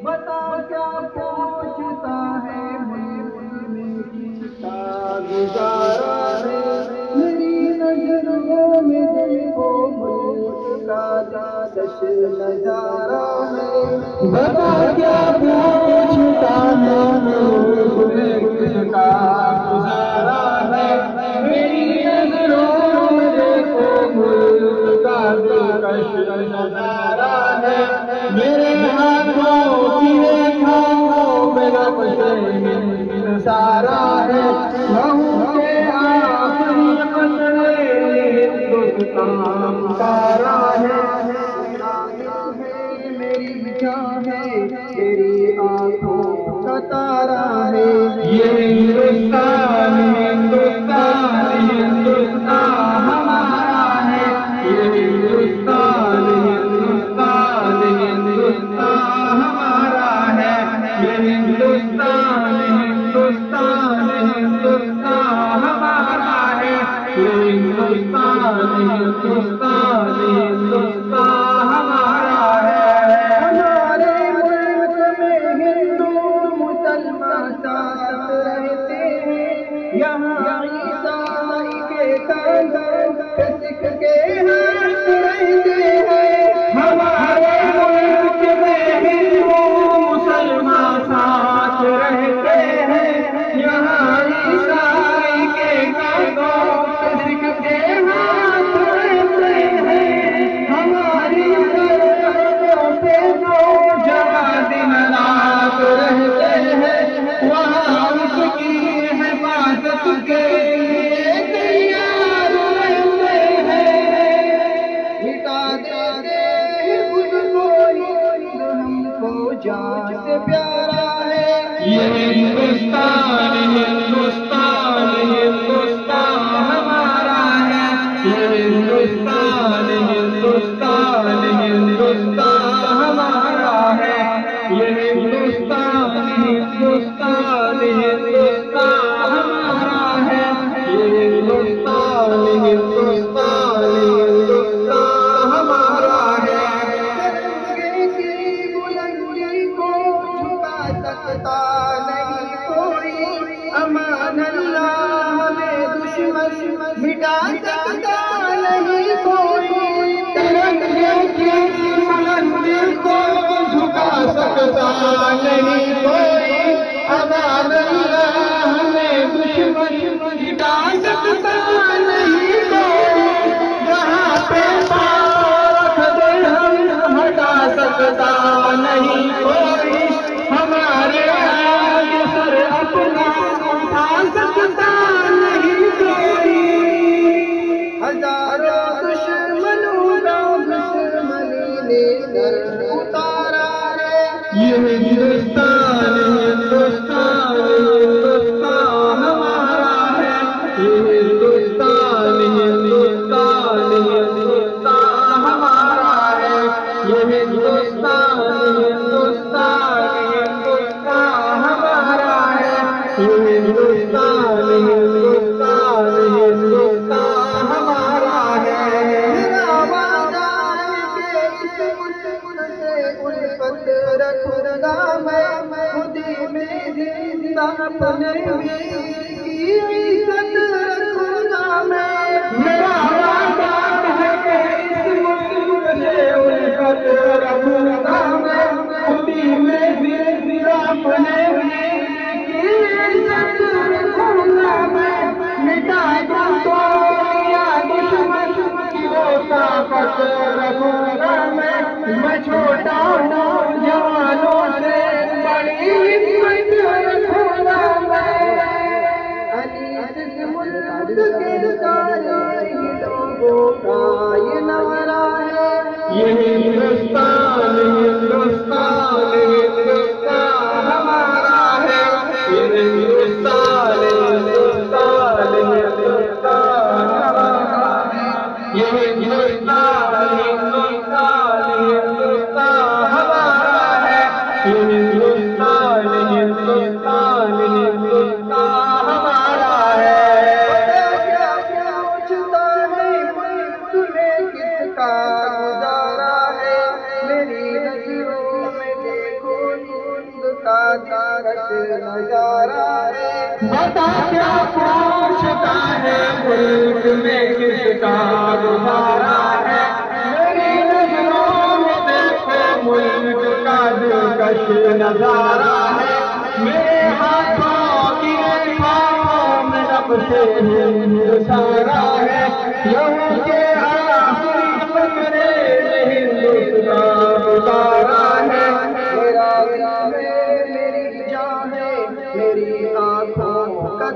बता क्या पूछता है मुल्क में किसका गुजारा है। मेरी नजरों में देखो मुल्क का दश नजारा है। बता क्या पूछता है मुल्क में किसका गुजारा है। मेरी नजरों में देखो मुल्क का दिलकश नजारा है। मेरे हाथों की रेखाओं में नक्शे सारा है। लहू के आखिरी कतरे हिंदुस्तान तारा है। मेरी जान है मेरी आंखों का तारा है। ये हिंदुस्तान हिंदुस्तान हिंदुस्तान हमारा है। ये हिंदुस्तान हिंदुस्तान हिंदुस्तान हमारा है। ये हिंदुस्तान हिंदुस्तान हिंदुस्तान हमारा है। ये हिंदुस्तान हिंदुस्तान हिंदुस्तान हमारा है। हमारे मुल्क में हिंदू मुसलमान साथ रहते हैं। यहाँ ईसाई के कंधों पे सिख के हाथ रहते हैं। हमारे मुल्क में हिंदू मुसलमान साथ रहते हैं। यहाँ ईसाई के कंधों पे सिख के हाथ रहते हैं। हमारी सरहदों पे जो जवान दिन रात रहते हैं। वहाँ उसकी हिफाजत के लिए तैयार रहते हैं। मिटा देते हैं उसको जो हमको जान से प्यारा है। ये हिंदुस्तान हिंदुस्तान हिंदुस्तान हमारा है। ये हिंदुस्तान हिंदुस्तान हिंदुस्तान हमारा है। ये हिंदुस्तान हिंदुस्तान हिंदुस्तान हमारा है। ये हिंदुस्तान हिंदुस्तान हिंदुस्तान हमारा है। तिरंगे की बुलंदी को झुका सकता नहीं कोई। अमान अल्लाह में दुश्मन मिटा सकता नहीं कोई। तिरंगे की बुलंदी को झुका सकता नहीं कोई। अमान अल्लाह में दुश्मन मिटा सकता नहीं कोई। यहाँ पे पाँव रख दे हम हटा सकता नहीं कोई। हमारे आगे सर अपना उठा सकता नहीं कोई। हजारों दुश्मनों का दुश्मनी ने सर उतारा है। ये हिंदुस्तान हिंदुस्तान हिंदुस्तान हमारा है। ये हिंदुस्तान हिंदुस्तान हिंदुस्तान हमारा है। ये हिंदुस्तान हिंदुस्तान हिंदुस्तान हमारा है। ये हिंदुस्तान हिंदुस्तान हिंदुस्तान हमारा है। मेरा वादा है कि इस मुल्क से उल्फत रखूंगा मैं। खुदी में जिंदा अपने वीर की इज्जत रखूंगा मैं। मेरा वादा है कि इस मुल्क से उल्फत रखूंगा मैं। खुदी में जिंदा अपने वीर की इज्जत रखूंगा मैं। मिटा दूंगा दुश्मन की वो ताकत रखूंगा मैं। मैं छोटा हूँ जवानों से बड़ी हिम्मत रखूंगा मैं। इस मुल्क के सारे लोगों का ये नारा है। ये हिंदुस्तान हिंदुस्तान हिंदुस्तान हमारा है। ये हिंदुस्तान हिंदुस्तान हिंदुस्तान हमारा है। ये हिंदुस्तान हिंदुस्तान हिंदुस्तान हमारा है। ये हिंदुस्तान हिंदुस्तान हिंदुस्तान हमारा है। क्या पूछता है मुल्क में किसका गुजारा है। मेरी नजरों में देखो दिलकश नजारा है। बता क्या पूछता है मुल्क में किसका गुजारा है। मेरी नजरों में देखो मुल्क का दिलकश नजारा है। मेरे हाथों की रेखाओं में रब से हिंदुस्तारा है। लहू के आखिरी कतरे में हिंदुस्तान उतारा है। मेरा दिल में मेरी जान है, मेरी आँखों का